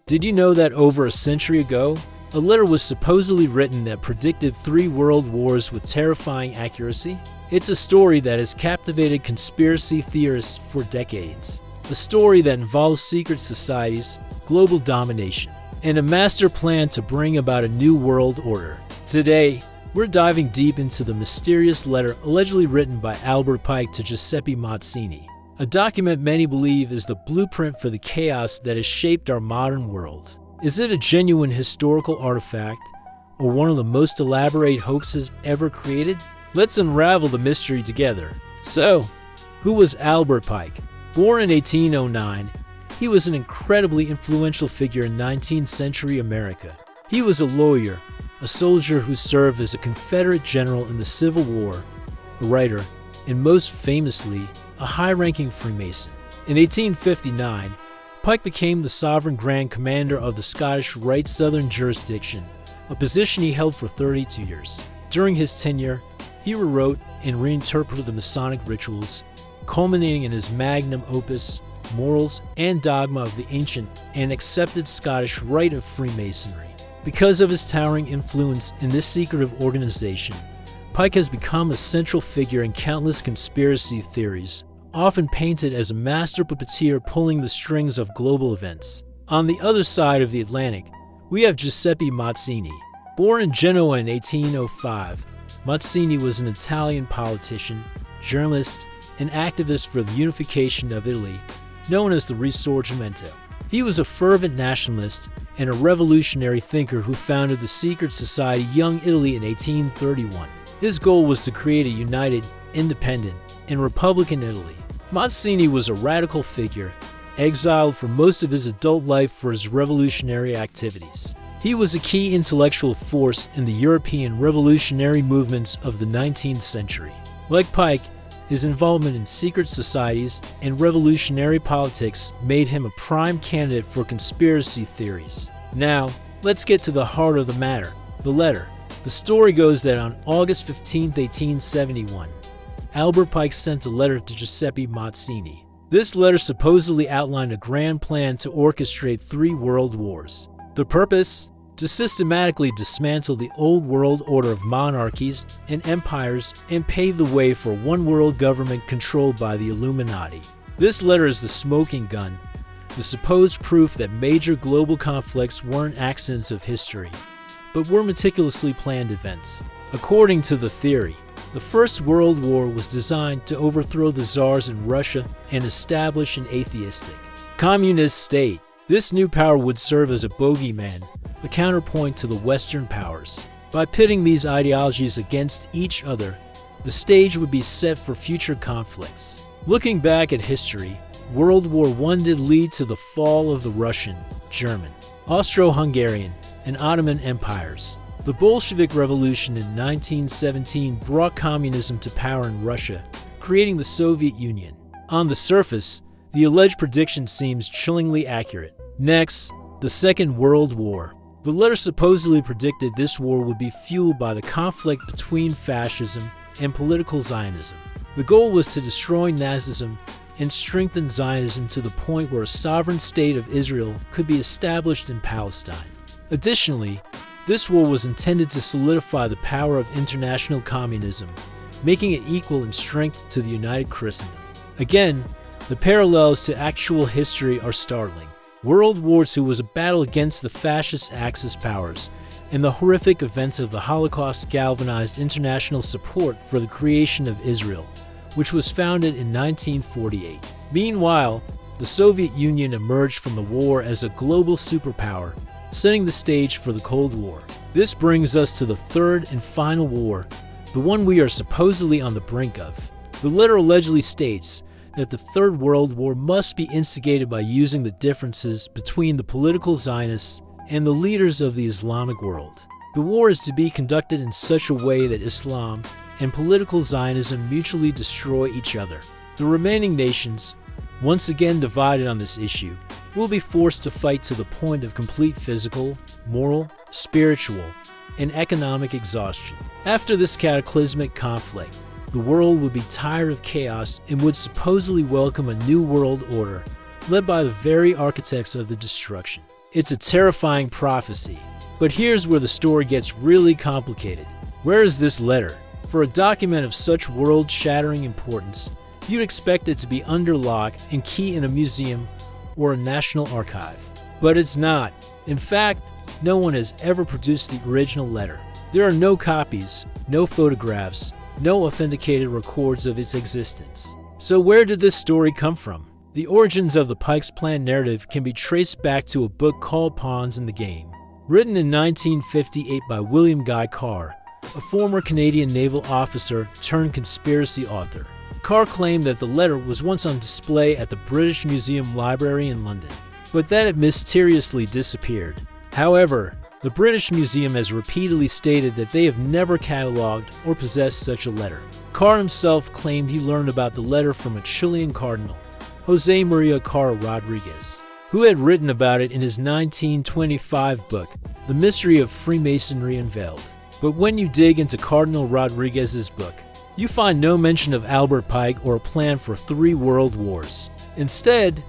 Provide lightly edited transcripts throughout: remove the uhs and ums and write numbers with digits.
Did you know that over a century ago, a letter was supposedly written that predicted 3 world wars with terrifying accuracy? It's a story that has captivated conspiracy theorists for decades. A story that involves secret societies, global domination, and a master plan to bring about a new world order. Today, we're diving deep into the mysterious letter allegedly written by Albert Pike to Giuseppe Mazzini, a document many believe is the blueprint for the chaos that has shaped our modern world. Is it a genuine historical artifact, or one of the most elaborate hoaxes ever created? Let's unravel the mystery together. So, who was Albert Pike? Born in 1809, he was an incredibly influential figure in 19th century America. He was a lawyer, a soldier who served as a Confederate general in the Civil War, a writer, and most famously, a high-ranking Freemason. In 1859, Pike became the sovereign Grand Commander of the Scottish Rite Southern Jurisdiction, a position he held for 32 years. During his tenure, he rewrote and reinterpreted the Masonic rituals, culminating in his magnum opus, Morals and Dogma of the Ancient and Accepted Scottish Rite of Freemasonry. Because of his towering influence in this secretive organization, Pike has become a central figure in countless conspiracy theories, often painted as a master puppeteer pulling the strings of global events. On the other side of the Atlantic, we have Giuseppe Mazzini. Born in Genoa in 1805, Mazzini was an Italian politician, journalist, and activist for the unification of Italy, known as the Risorgimento. He was a fervent nationalist and a revolutionary thinker who founded the secret society Young Italy in 1831. His goal was to create a united, independent, and republican Italy. Mazzini was a radical figure, exiled for most of his adult life for his revolutionary activities. He was a key intellectual force in the European revolutionary movements of the 19th century. Like Pike, his involvement in secret societies and revolutionary politics made him a prime candidate for conspiracy theories. Now, let's get to the heart of the matter, the letter. The story goes that on August 15, 1871, Albert Pike sent a letter to Giuseppe Mazzini. This letter supposedly outlined a grand plan to orchestrate 3 world wars. The purpose? To systematically dismantle the old world order of monarchies and empires and pave the way for one world government controlled by the Illuminati. This letter is the smoking gun, the supposed proof that major global conflicts weren't accidents of history, but were meticulously planned events. According to the theory, the First World War was designed to overthrow the czars in Russia and establish an atheistic, communist state. This new power would serve as a bogeyman, a counterpoint to the Western powers. By pitting these ideologies against each other, the stage would be set for future conflicts. Looking back at history, World War I did lead to the fall of the Russian, German, Austro-Hungarian, and Ottoman empires. The Bolshevik Revolution in 1917 brought communism to power in Russia, creating the Soviet Union. On the surface, the alleged prediction seems chillingly accurate. Next, the Second World War. The letter supposedly predicted this war would be fueled by the conflict between fascism and political Zionism. The goal was to destroy Nazism and strengthen Zionism to the point where a sovereign state of Israel could be established in Palestine. Additionally, this war was intended to solidify the power of international communism, making it equal in strength to the United Christendom. Again, the parallels to actual history are startling. World War II was a battle against the fascist Axis powers, and the horrific events of the Holocaust galvanized international support for the creation of Israel, which was founded in 1948. Meanwhile, the Soviet Union emerged from the war as a global superpower, setting the stage for the Cold War. This brings us to the third and final war, the one we are supposedly on the brink of. The letter allegedly states that the Third World War must be instigated by using the differences between the political Zionists and the leaders of the Islamic world. The war is to be conducted in such a way that Islam and political Zionism mutually destroy each other. The remaining nations, once again divided on this issue, will be forced to fight to the point of complete physical, moral, spiritual, and economic exhaustion. After this cataclysmic conflict, the world would be tired of chaos and would supposedly welcome a new world order, led by the very architects of the destruction. It's a terrifying prophecy. But here's where the story gets really complicated. Where is this letter? For a document of such world-shattering importance, you'd expect it to be under lock and key in a museum or a national archive. But it's not. In fact, no one has ever produced the original letter. There are no copies, no photographs, no authenticated records of its existence. So where did this story come from? The origins of the Pike's Plan narrative can be traced back to a book called Pawns in the Game, written in 1958 by William Guy Carr, a former Canadian naval officer turned conspiracy author. Carr claimed that the letter was once on display at the British Museum Library in London, but that it mysteriously disappeared. However, the British Museum has repeatedly stated that they have never cataloged or possessed such a letter. Carr himself claimed he learned about the letter from a Chilean cardinal, Jose Maria Carr Rodriguez, who had written about it in his 1925 book, The Mystery of Freemasonry Unveiled. But when you dig into Cardinal Rodriguez's book, you find no mention of Albert Pike or a plan for 3 world wars. Instead,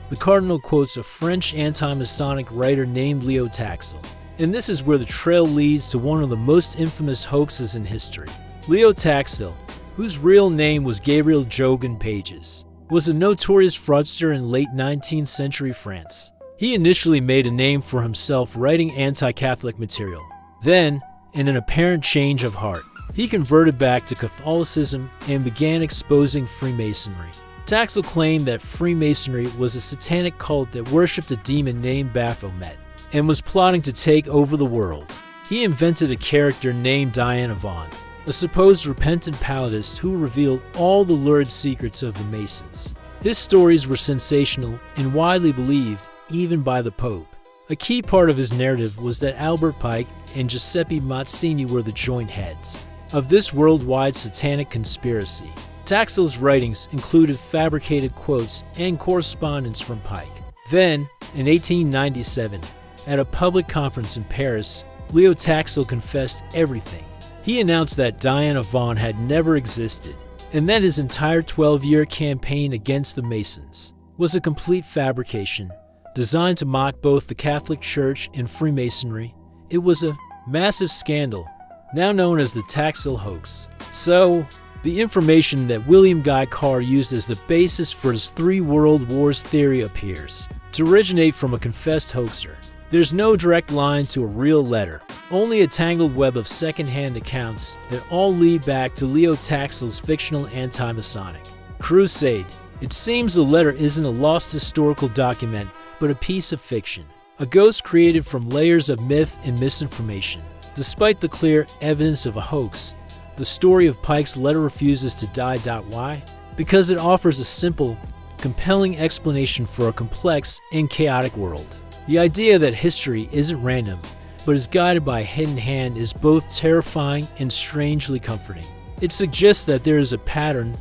the Cardinal quotes a French anti-Masonic writer named Leo Taxil. And this is where the trail leads to one of the most infamous hoaxes in history. Leo Taxil, whose real name was Gabriel Jogan Pages, was a notorious fraudster in late 19th century France. He initially made a name for himself writing anti-Catholic material. Then, in an apparent change of heart, he converted back to Catholicism and began exposing Freemasonry. Taxil claimed that Freemasonry was a satanic cult that worshipped a demon named Baphomet and was plotting to take over the world. He invented a character named Diana Vaughan, a supposed repentant palladist who revealed all the lurid secrets of the Masons. His stories were sensational and widely believed, even by the Pope. A key part of his narrative was that Albert Pike and Giuseppe Mazzini were the joint heads of this worldwide satanic conspiracy. Taxil's writings included fabricated quotes and correspondence from Pike. Then, in 1897, at a public conference in Paris, Leo Taxil confessed everything. He announced that Diana Vaughan had never existed, and that his entire 12-year campaign against the Masons was a complete fabrication, designed to mock both the Catholic Church and Freemasonry. It was a massive scandal, now known as the Taxil hoax. So, the information that William Guy Carr used as the basis for his 3 world wars theory appears to originate from a confessed hoaxer. There's no direct line to a real letter, only a tangled web of second-hand accounts that all lead back to Leo Taxil's fictional anti-Masonic crusade. It seems the letter isn't a lost historical document, but a piece of fiction, a ghost created from layers of myth and misinformation. Despite the clear evidence of a hoax, the story of Pike's letter refuses to die. Why? Because it offers a simple, compelling explanation for a complex and chaotic world. The idea that history isn't random, but is guided by a hidden hand is both terrifying and strangely comforting. It suggests that there is a pattern,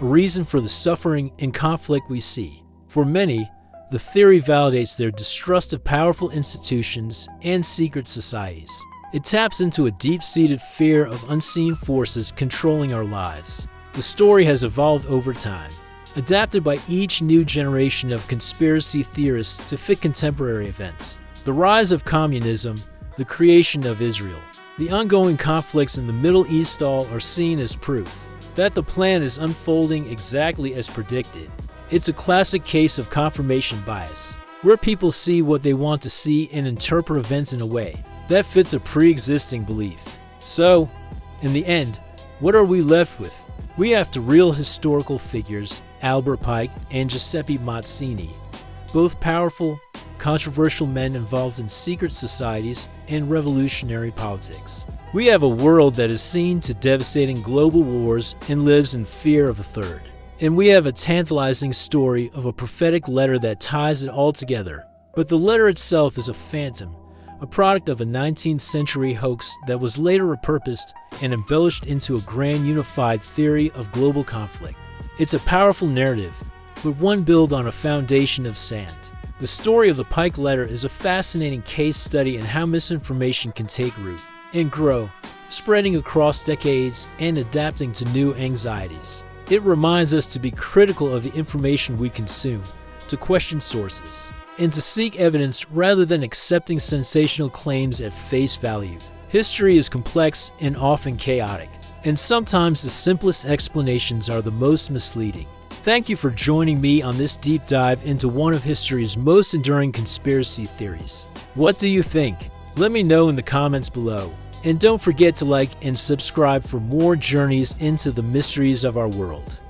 a reason for the suffering and conflict we see. For many, the theory validates their distrust of powerful institutions and secret societies. It taps into a deep-seated fear of unseen forces controlling our lives. The story has evolved over time, adapted by each new generation of conspiracy theorists to fit contemporary events. The rise of communism, the creation of Israel, the ongoing conflicts in the Middle East all are seen as proof that the plan is unfolding exactly as predicted. It's a classic case of confirmation bias, where people see what they want to see and interpret events in a way that fits a pre-existing belief. So, in the end, what are we left with? We have 2 real historical figures, Albert Pike and Giuseppe Mazzini, both powerful, controversial men involved in secret societies and revolutionary politics. We have a world that is seen to devastating global wars and lives in fear of a third. And we have a tantalizing story of a prophetic letter that ties it all together. But the letter itself is a phantom, a product of a 19th century hoax that was later repurposed and embellished into a grand unified theory of global conflict. It's a powerful narrative, but one built on a foundation of sand. The story of the Pike letter is a fascinating case study in how misinformation can take root and grow, spreading across decades and adapting to new anxieties. It reminds us to be critical of the information we consume, to question sources, and to seek evidence rather than accepting sensational claims at face value. History is complex and often chaotic, and sometimes the simplest explanations are the most misleading. Thank you for joining me on this deep dive into one of history's most enduring conspiracy theories. What do you think? Let me know in the comments below. And don't forget to like and subscribe for more journeys into the mysteries of our world.